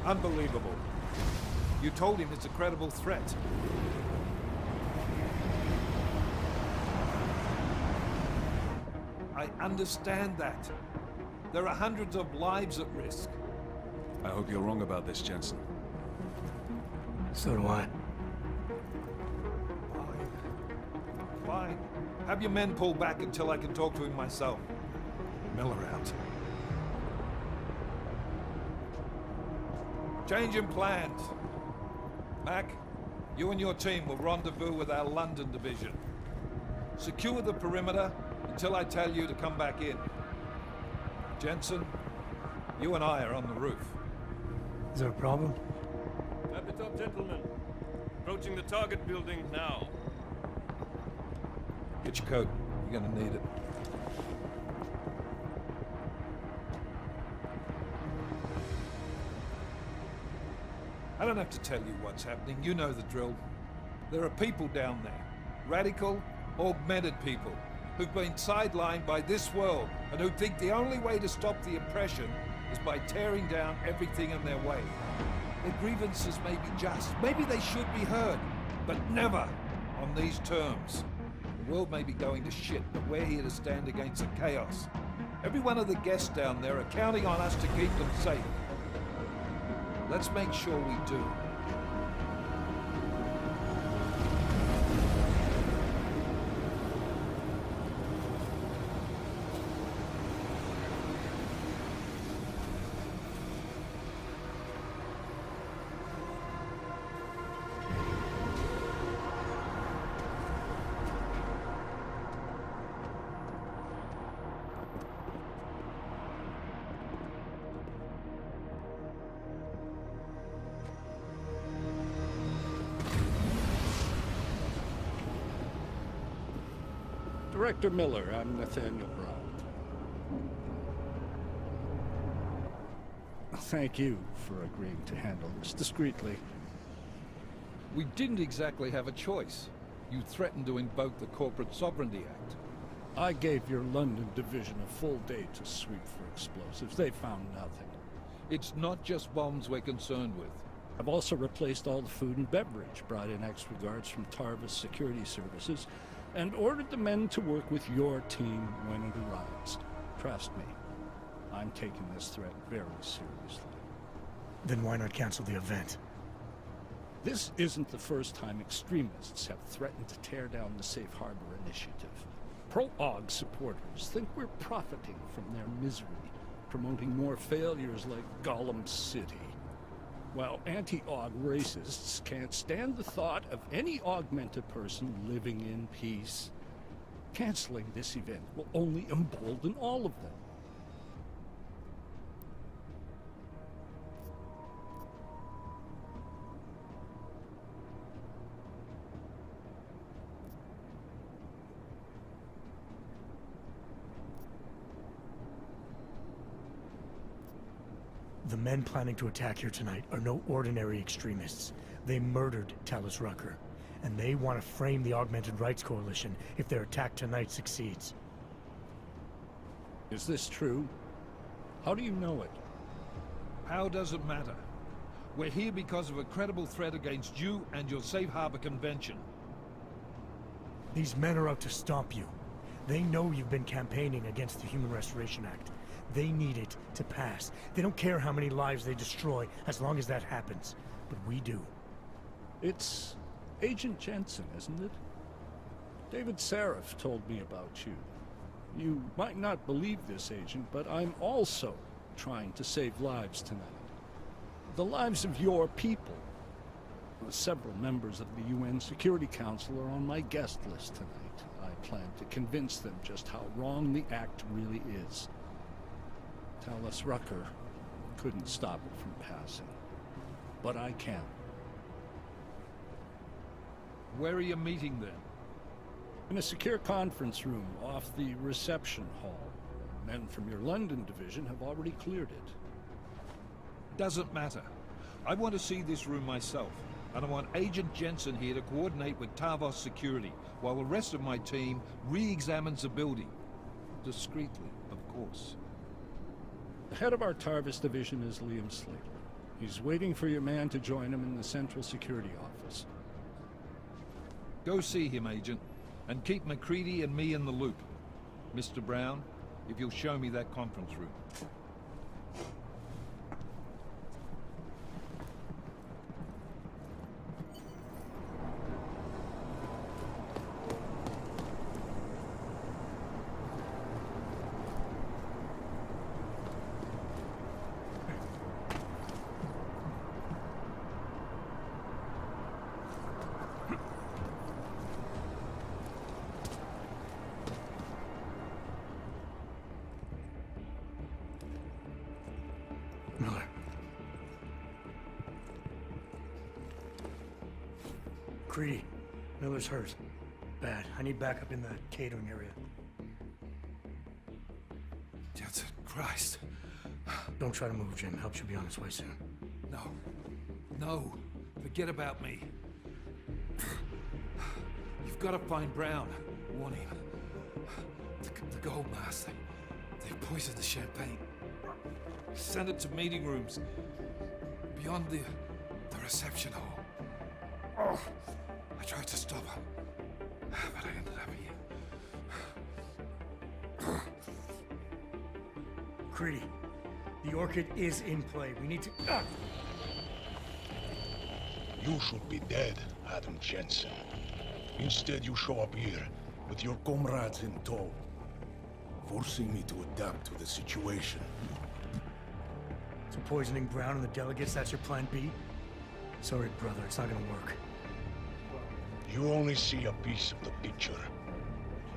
Unbelievable. You told him it's a credible threat. I understand that. There are hundreds of lives at risk. I hope you're wrong about this, Jensen. So do I. Fine. Have your men pull back until I can talk to him myself. Miller out. Change in plans. Mac, you and your team will rendezvous with our London division. Secure the perimeter until I tell you to come back in. Jensen, you and I are on the roof. Is there a problem? At the top, gentlemen. Approaching the target building now. Get your coat. You're gonna need it. I don't have to tell you what's happening. You know the drill. There are people down there. Radical, augmented people who've been sidelined by this world and who think the only way to stop the oppression is by tearing down everything in their way. Their grievances may be just. Maybe they should be heard, but never on these terms. The world may be going to shit, but we're here to stand against the chaos. Every one of the guests down there are counting on us to keep them safe. Let's make sure we do. Director Miller, I'm Nathaniel Brown. Thank you for agreeing to handle this discreetly. We didn't exactly have a choice. You threatened to invoke the Corporate Sovereignty Act. I gave your London division a full day to sweep for explosives. They found nothing. It's not just bombs we're concerned with. I've also replaced all the food and beverage, brought in extra guards from Tarvis Security Services, and ordered the men to work with your team when it arrives. Trust me, I'm taking this threat very seriously. Then why not cancel the event? This isn't the first time extremists have threatened to tear down the Safe Harbor Initiative. Pro-AUG supporters think we're profiting from their misery, promoting more failures like Gollum City. While anti-AUG racists can't stand the thought of any augmented person living in peace. Canceling this event will only embolden all of them. The men planning to attack here tonight are no ordinary extremists. They murdered Talus Rucker, and they want to frame the Augmented Rights Coalition if their attack tonight succeeds. Is this true? How do you know it? How does it matter? We're here because of a credible threat against you and your Safe Harbor Convention. These men are out to stomp you. They know you've been campaigning against the Human Restoration Act. They need it to pass. They don't care how many lives they destroy, as long as that happens. But we do. It's Agent Jensen, isn't it? David Seraph told me about you. You might not believe this, Agent, but I'm also trying to save lives tonight. The lives of your people. Several members of the UN Security Council are on my guest list tonight. I plan to convince them just how wrong the act really is. Talus Rucker couldn't stop it from passing. But I can. Where are you meeting then? In a secure conference room off the reception hall. Men from your London division have already cleared it. Doesn't matter. I want to see this room myself, and I want Agent Jensen here to coordinate with Tarvos Security, while the rest of my team re-examines the building. Discreetly, of course. The head of our Tarvis division is Liam Slater. He's waiting for your man to join him in the Central Security Office. Go see him, Agent, and keep MacCready and me in the loop. Mr. Brown, if you'll show me that conference room. Miller. Creedy. Miller's hurt. Bad. I need backup in the catering area. Jensen, Christ. Don't try to move, Jim. Help should be on its way soon. No. No. Forget about me. You've got to find Brown. Warn him. The gold mask. They've poisoned the champagne. Send it to meeting rooms. Beyond the reception hall. Oh, I tried to stop him. But I ended up here. Creedy. The Orchid is in play. We need to... You should be dead, Adam Jensen. Instead, you show up here with your comrades in tow, forcing me to adapt to the situation. So poisoning Brown and the delegates, that's your plan B? Sorry, brother, it's not gonna work. You only see a piece of the picture.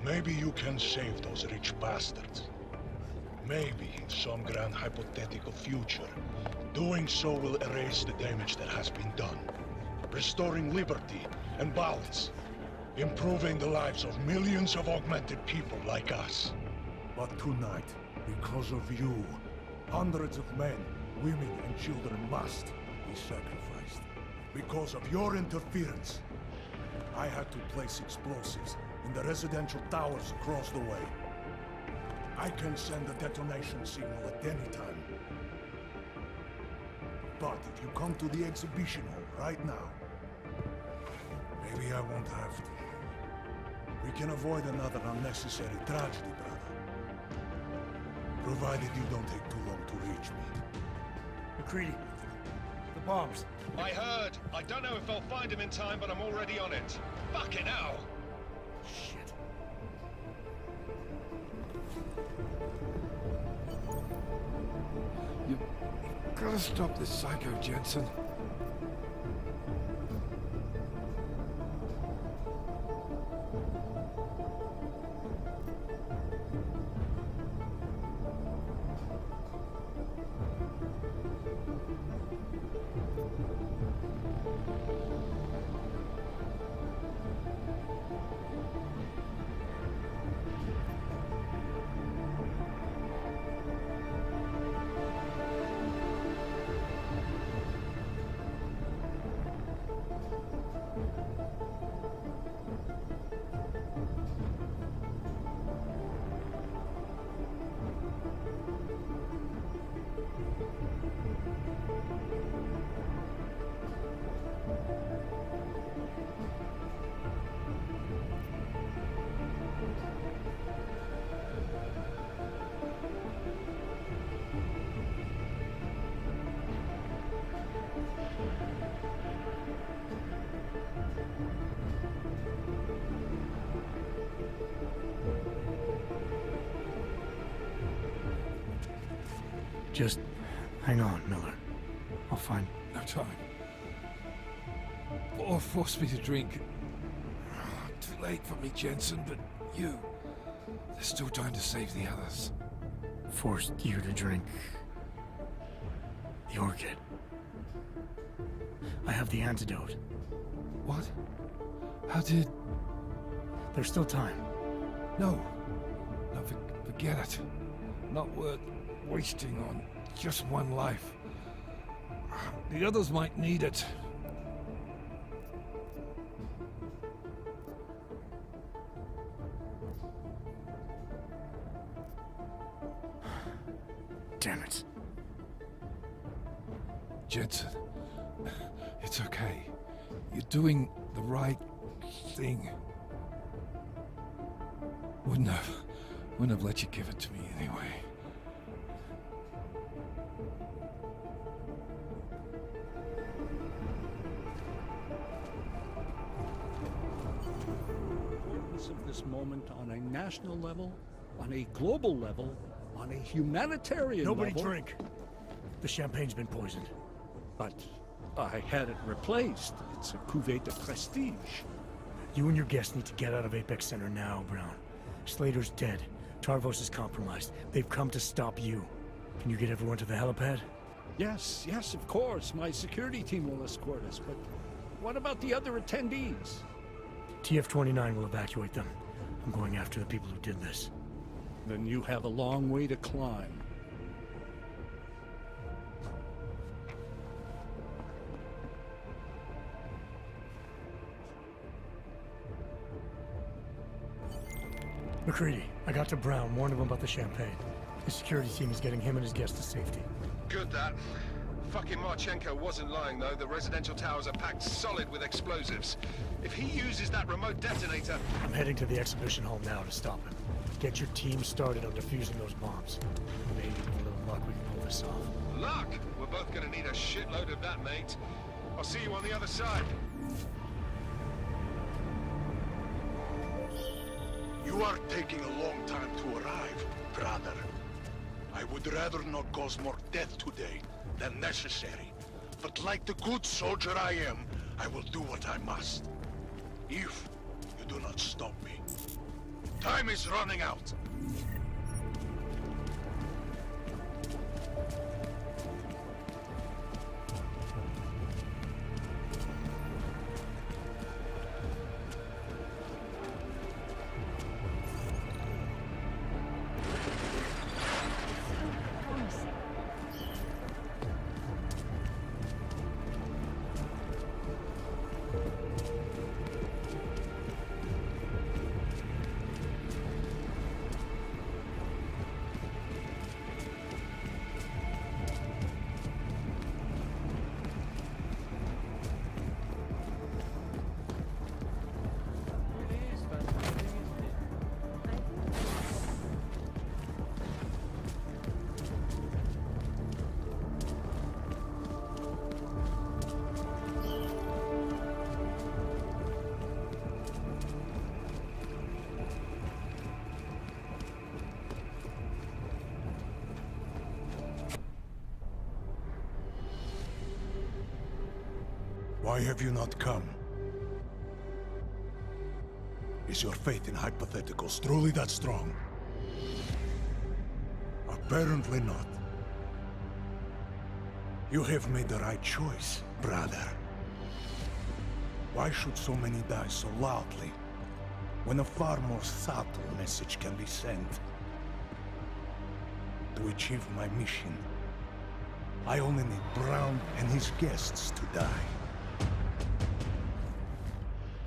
Maybe you can save those rich bastards. Maybe in some grand hypothetical future, doing so will erase the damage that has been done, restoring liberty and balance, improving the lives of millions of augmented people like us. But tonight, because of you, hundreds of men, women and children must be sacrificed. Because of your interference, I had to place explosives in the residential towers across the way. I can send a detonation signal at any time. But if you come to the exhibition hall right now, maybe I won't have to. We can avoid another unnecessary tragedy, brother. Provided you don't take too long to reach me. MacCready, the bombs. I heard. I don't know if I'll find him in time, but I'm already on it. Fucking hell! Shit. You've got to stop this psycho, Jensen. Just hang on, Miller. I'll find... No time. Or force me to drink. Too late for me, Jensen, but you... There's still time to save the others. Forced you to drink... the Orchid. I have the antidote. What? How did... There's still time. No. No, forget it. Not worth wasting on just one life. The others might need it. Damn it. Jensen, it's okay. You're doing the right thing. Wouldn't have let you give it to me anyway. Importance of this moment on a national level, on a global level, on a humanitarian Nobody level. drink. The champagne's been poisoned. But I had it replaced. It's a cuvée de prestige. You and your guests need to get out of Apex Center now, Brown. Slater's dead. Tarvos is compromised. They've come to stop you. Can you get everyone to the helipad? Yes, of course. My security team will escort us, but what about the other attendees? TF-29 will evacuate them. I'm going after the people who did this. Then you have a long way to climb. McCready, I got to Brown, warned him about the champagne. His security team is getting him and his guests to safety. Good that. Fucking Marchenko wasn't lying though. The residential towers are packed solid with explosives. If he uses that remote detonator... I'm heading to the exhibition hall now to stop him. Get your team started on defusing those bombs. Maybe with a little luck we can pull this off. Luck! We're both gonna need a shitload of that, mate. I'll see you on the other side. You are taking a long time to arrive, brother. I would rather not cause more death today than necessary. But like the good soldier I am, I will do what I must. If you do not stop me. Time is running out. Why have you not come? Is your faith in hypotheticals truly that strong? Apparently not. You have made the right choice, brother. Why should so many die so loudly, when a far more subtle message can be sent? To achieve my mission, I only need Brown and his guests to die.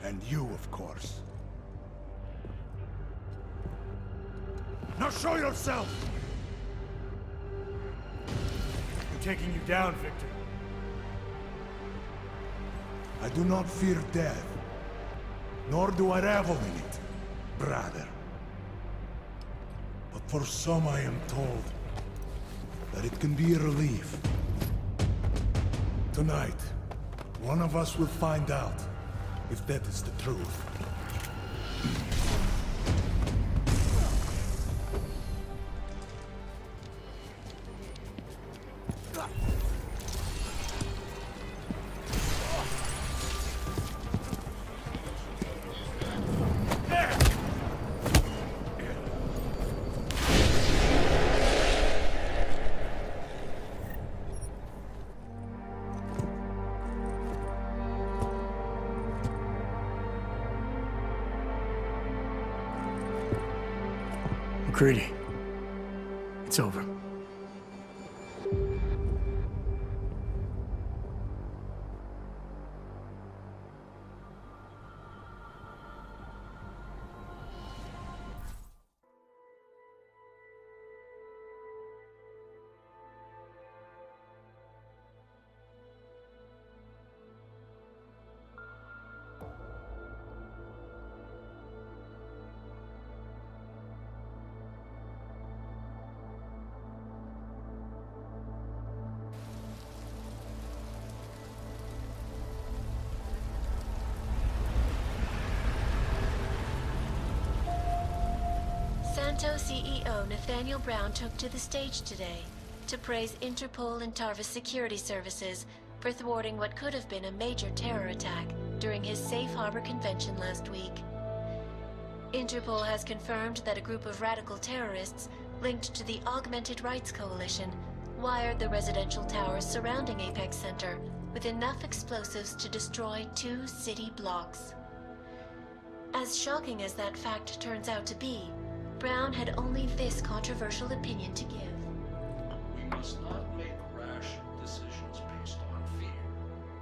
And you, of course. Now show yourself! I'm taking you down, Victor. I do not fear death, nor do I revel in it, brother. But for some I am told that it can be a relief. Tonight, one of us will find out if that is the truth. McCready, it's over. Memento CEO Nathaniel Brown took to the stage today to praise Interpol and Tarvis security services for thwarting what could have been a major terror attack during his Safe Harbor convention last week. Interpol has confirmed that a group of radical terrorists linked to the Augmented Rights Coalition wired the residential towers surrounding Apex Center with enough explosives to destroy 2 city blocks. As shocking as that fact turns out to be, Brown had only this controversial opinion to give. We must not make rash decisions based on fear,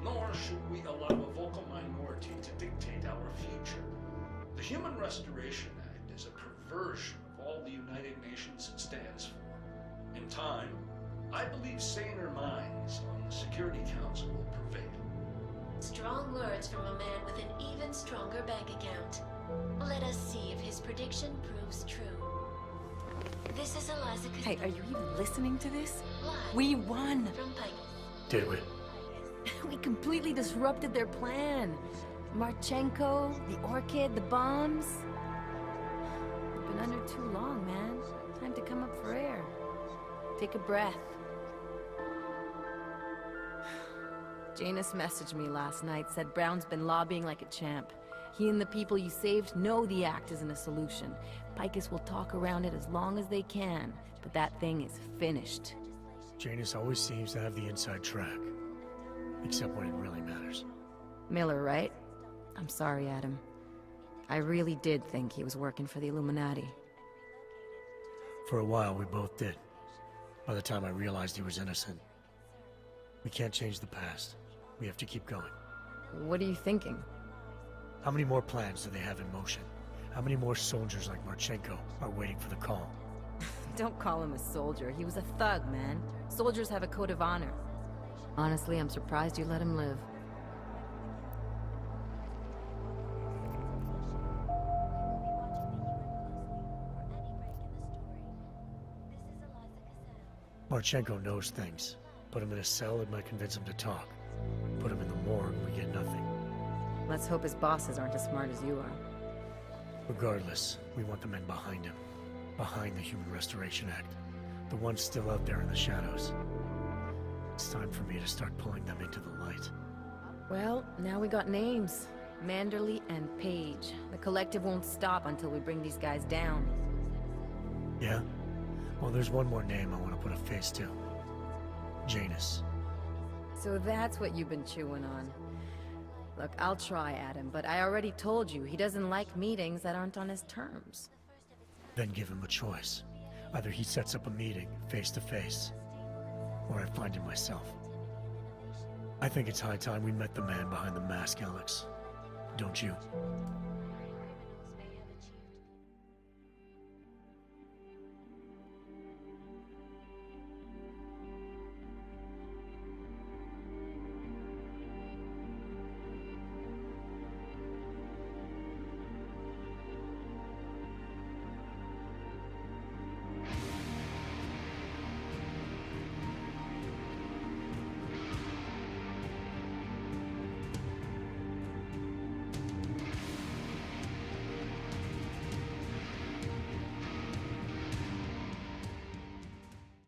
nor should we allow a vocal minority to dictate our future. The Human Restoration Act is a perversion of all the United Nations stands for. In time, I believe saner minds on the Security Council will prevail. Strong words from a man with an even stronger bank account. Let us see if his prediction proves true. This is Eliza Hey, are you even listening to this? Live We won! from Pike. Did we? We completely disrupted their plan. Marchenko, the Orchid, the bombs. We've been under too long, man. Time to come up for air. Take a breath. Janus messaged me last night, said Brown's been lobbying like a champ. He and the people you saved know the act isn't a solution. Picus will talk around it as long as they can, but that thing is finished. Janus always seems to have the inside track. Except when it really matters. Miller, right? I'm sorry, Adam. I really did think he was working for the Illuminati. For a while, we both did. By the time I realized he was innocent. We can't change the past. We have to keep going. What are you thinking? How many more plans do they have in motion? How many more soldiers like Marchenko are waiting for the call? Don't call him a soldier. He was a thug, man. Soldiers have a code of honor. Honestly, I'm surprised you let him live. Marchenko knows things. Put him in a cell, it might convince him to talk. Put him in the morgue, we get nothing. Let's hope his bosses aren't as smart as you are. Regardless, we want the men behind him. Behind the Human Restoration Act. The ones still out there in the shadows. It's time for me to start pulling them into the light. Well, now we got names. Manderley and Page. The collective won't stop until we bring these guys down. Yeah? Well, there's one more name I want to put a face to. Janus. So that's what you've been chewing on. Look, I'll try, Adam, but I already told you he doesn't like meetings that aren't on his terms. Then give him a choice. Either he sets up a meeting, face to face, or I find him myself. I think it's high time we met the man behind the mask, Alex. Don't you?